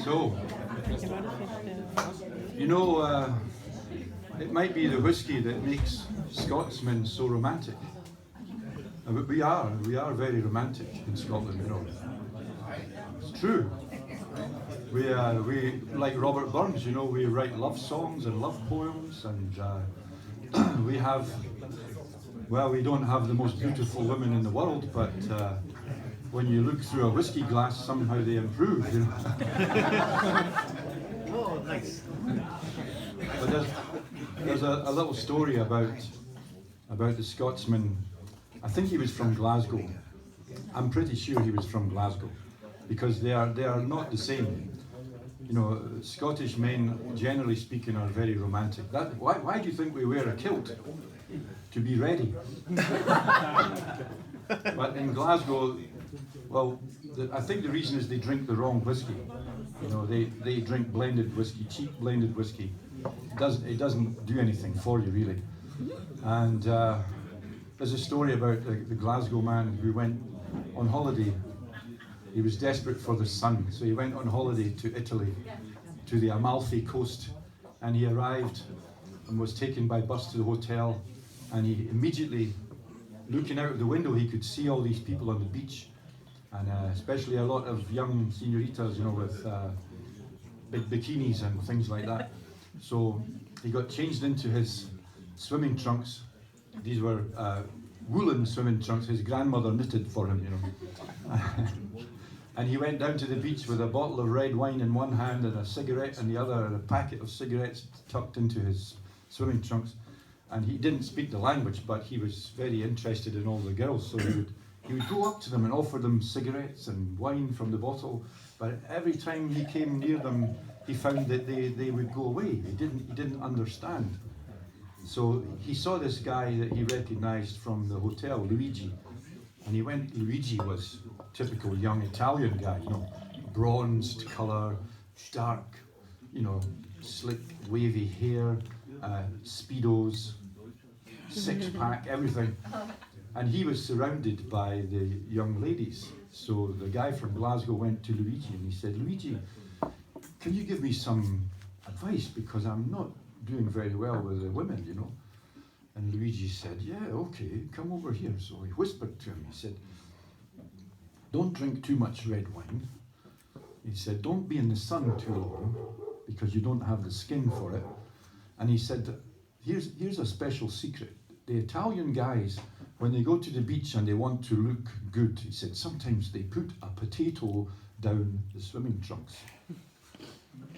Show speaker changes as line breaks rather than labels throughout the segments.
So, you know, it might be the whiskey that makes Scotsmen so romantic. But we are very romantic in Scotland, you know. It's true. We like Robert Burns, you know, we write love songs and love poems, and we have, well, we don't have the most beautiful women in the world, but when you look through a whiskey glass, somehow they improve, you know.
Oh, nice.
But there's a little story about the Scotsman. I think he was from Glasgow. I'm pretty sure he was from Glasgow, because they are not the same. You know, Scottish men, generally speaking, are very romantic. Why do you think we wear a kilt? To be ready. But in Glasgow, well, I think the reason is they drink the wrong whiskey. You know, they drink blended whiskey, cheap blended whiskey. It doesn't do anything for you, really. And there's a story about the Glasgow man who went on holiday. He was desperate for the sun, so he went on holiday to Italy, to the Amalfi coast, and he arrived and was taken by bus to the hotel, and he immediately, looking out of the window, he could see all these people on the beach, and especially a lot of young senoritas, you know, with big bikinis and things like that. So he got changed into his swimming trunks. These were woolen swimming trunks his grandmother knitted for him, you know. And he went down to the beach with a bottle of red wine in one hand and a cigarette in the other, and a packet of cigarettes tucked into his swimming trunks. And he didn't speak the language, but he was very interested in all the girls, so he would go up to them and offer them cigarettes and wine from the bottle. But every time he came near them, he found that they would go away. He didn't understand. So he saw this guy that he recognized from the hotel, Luigi. And he went, Luigi was typical young Italian guy, you know, bronzed colour, dark, you know, slick, wavy hair, Speedos, six-pack, everything. And he was surrounded by the young ladies. So the guy from Glasgow went to Luigi and he said, Luigi, can you give me some advice, because I'm not doing very well with the women, you know? And Luigi said, yeah, okay, come over here. So he whispered to him, he said, don't drink too much red wine. He said, don't be in the sun too long, because you don't have the skin for it. And he said, here's a special secret. The Italian guys, when they go to the beach and they want to look good, he said, sometimes they put a potato down the swimming trunks.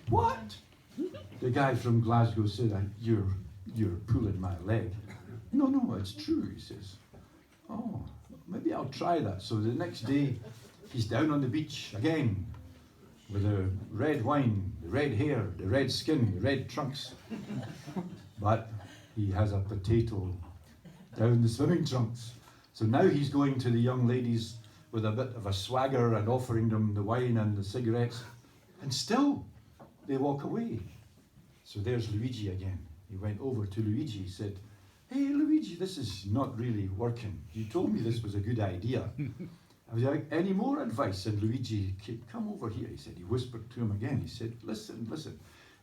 What? The guy from Glasgow said, you're pulling my leg. No, it's true, he says. Oh, maybe I'll try that. So the next day, he's down on the beach again, with the red wine, the red hair, the red skin, the red trunks. But he has a potato down the swimming trunks. So now he's going to the young ladies with a bit of a swagger and offering them the wine and the cigarettes. And still, they walk away. So there's Luigi again. He went over to Luigi. He said, hey, Luigi, this is not really working. You told me this was a good idea. I was like, any more advice? And Luigi came, come over here. He said, he whispered to him again. He said, listen.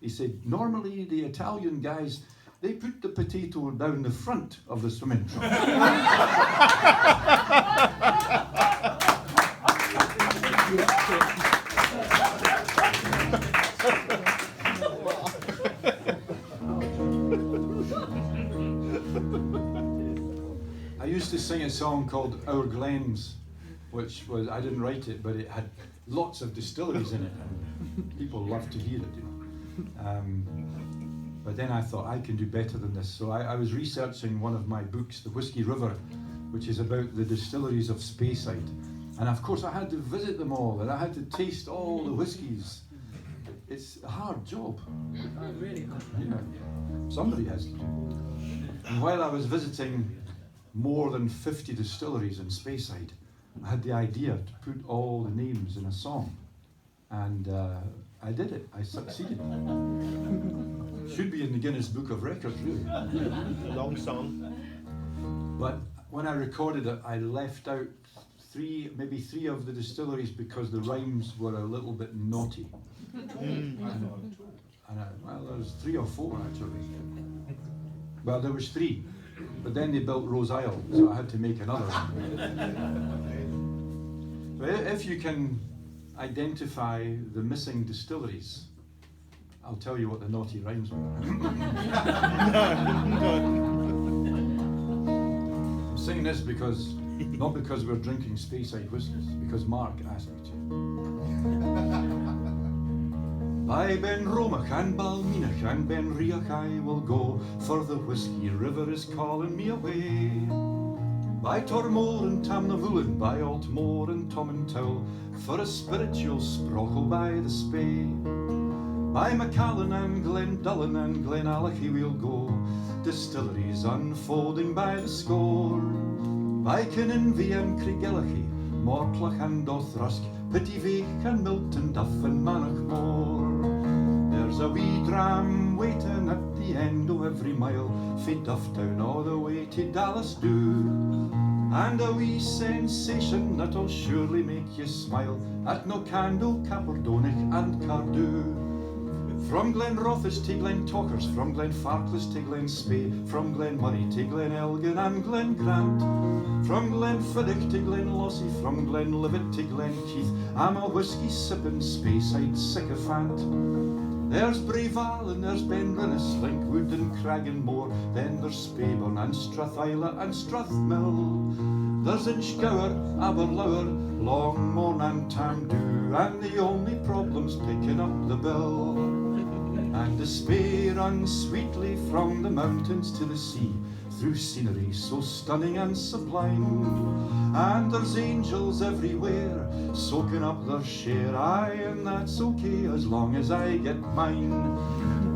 He said, normally the Italian guys, they put the potato down the front of the swimming trunk. I used to sing a song called Our Glens, which was, I didn't write it, but it had lots of distilleries in it, and people loved to hear it, you know. But then I thought, I can do better than this. So I was researching one of my books, The Whisky River, which is about the distilleries of Speyside. And of course I had to visit them all, and I had to taste all the whiskies. It's a hard job.
Oh, really hard.
Yeah, somebody has to do. And while I was visiting more than 50 distilleries in Speyside, I had the idea to put all the names in a song. And I did it. I succeeded. Should be in the Guinness Book of Records, really.
Long song.
But when I recorded it, I left out maybe three of the distilleries because the rhymes were a little bit naughty. Well, there was 3 or 4 actually. Well, there was 3, but then they built Rose Isle, so I had to make another one. But if you can identify the missing distilleries, I'll tell you what the naughty rhymes were. I'm saying this because, not because we're drinking Speyside whiskies, because Mark asked me to. By Ben Romach and Balminach and Ben Riach I will go, for the whiskey river is calling me away. By Tormore and Tamnavulin, by Altmore and Tomintoul, for a spiritual sprockle by the Spey. By Macallan and Glendullan and Glenallachie we'll go, distilleries unfolding by the score. By Kininvie and Craigellachie, Mortlach and Dothrusk, Pittyveich and Milton Duff and Manachmore. There's a wee dram waiting at the end of every mile, fae Dufftown all the way to Dallas Dhu. And a wee sensation that'll surely make you smile at Knockandow, Capordonich and Cardew. From Glenrothes to Glentockers, from Glenfarclas to Glenspey, from Glenmurray to Glenelgin and Glengrant, from Glenfiddich to Glenlossie, from Glenlivet to Glenkeith, I'm a whisky sipping Speyside sycophant. There's Brayval and there's Benrinnes, Linkwood and Cragganmore, then there's Speyburn and Strathyla and Strathmill. There's Inchgower, Aberlour, Longmorn and Tamdhu, and the only problem's picking up the bill. And the Spey runs sweetly from the mountains to the sea, through scenery so stunning and sublime. And there's angels everywhere, soaking up their share, aye, and that's okay as long as I get mine.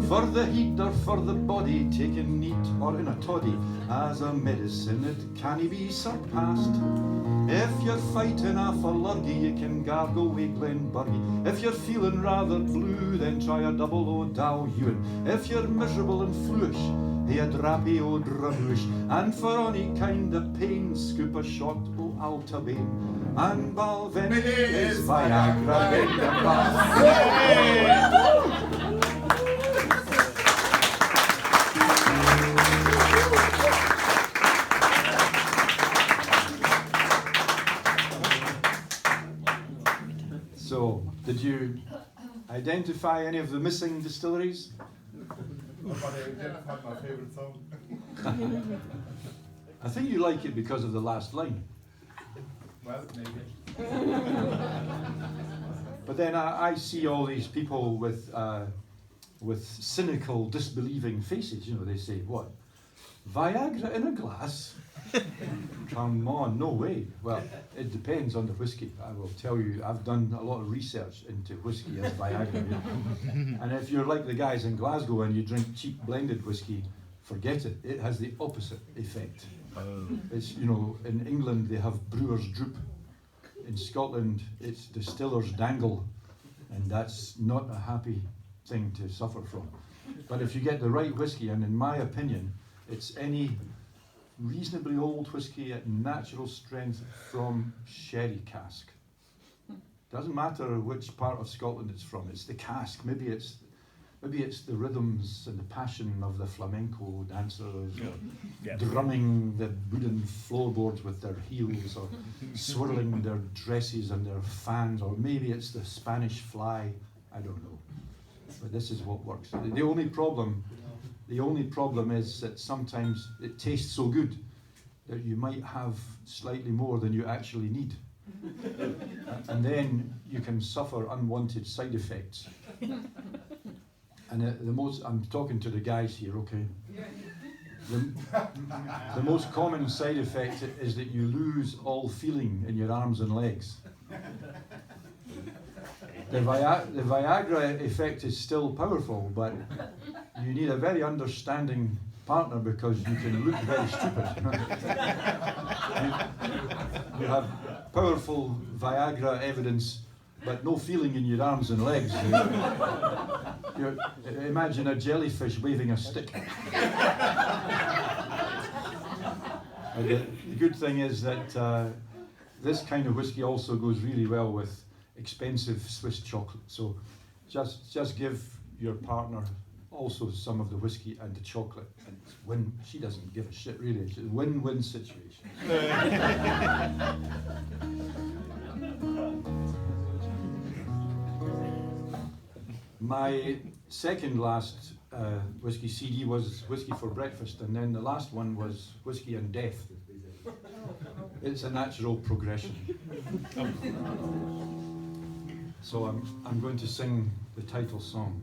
For the heat or for the body, taken neat or in a toddy, as a medicine it can't be surpassed. If you're fighting off a lurgy, you can gargle wi' Glenburgie. If you're feeling rather blue, then try a double o' Dow Ewan. If you're miserable and fluish, hey, a drappy o' Drabuish. And for any kind of pain, scoop a shot o' Altabane. And Balvenie is Viagra in the bath. So, did you identify any of the missing distilleries?
But I identified my favorite song.
I think you like it because of the last line.
Well, maybe.
But then I see all these people with cynical, disbelieving faces. You know, they say, "What? Viagra in a glass? Come on, no way." Well, it depends on the whiskey. I will tell you, I've done a lot of research into whiskey as Viagra. And if you're like the guys in Glasgow and you drink cheap blended whiskey, forget it. It has the opposite effect. It's, you know, in England they have brewer's droop. In Scotland it's distiller's dangle, and that's not a happy thing to suffer from. But if you get the right whiskey, and in my opinion, it's any reasonably old whiskey at natural strength from sherry cask. Doesn't matter which part of Scotland it's from, it's the cask. Maybe it's the rhythms and the passion of the flamenco dancers, or drumming the wooden floorboards with their heels, or swirling their dresses and their fans, or maybe it's the Spanish fly, I don't know. But this is what works. The only problem is that sometimes it tastes so good that you might have slightly more than you actually need. And then you can suffer unwanted side effects. And I'm talking to the guys here, okay? The most common side effect is that you lose all feeling in your arms and legs. The Viagra effect is still powerful, but you need a very understanding partner because you can look very stupid. You have powerful Viagra evidence, but no feeling in your arms and legs. Imagine a jellyfish waving a stick. The good thing is that this kind of whiskey also goes really well with expensive Swiss chocolate. So just give your partner also some of the whiskey and the chocolate, and win. She doesn't give a shit really. It's a win-win situation. My second last whiskey CD was Whiskey for Breakfast, and then the last one was Whiskey and Death. It's a natural progression. So I'm going to sing the title song.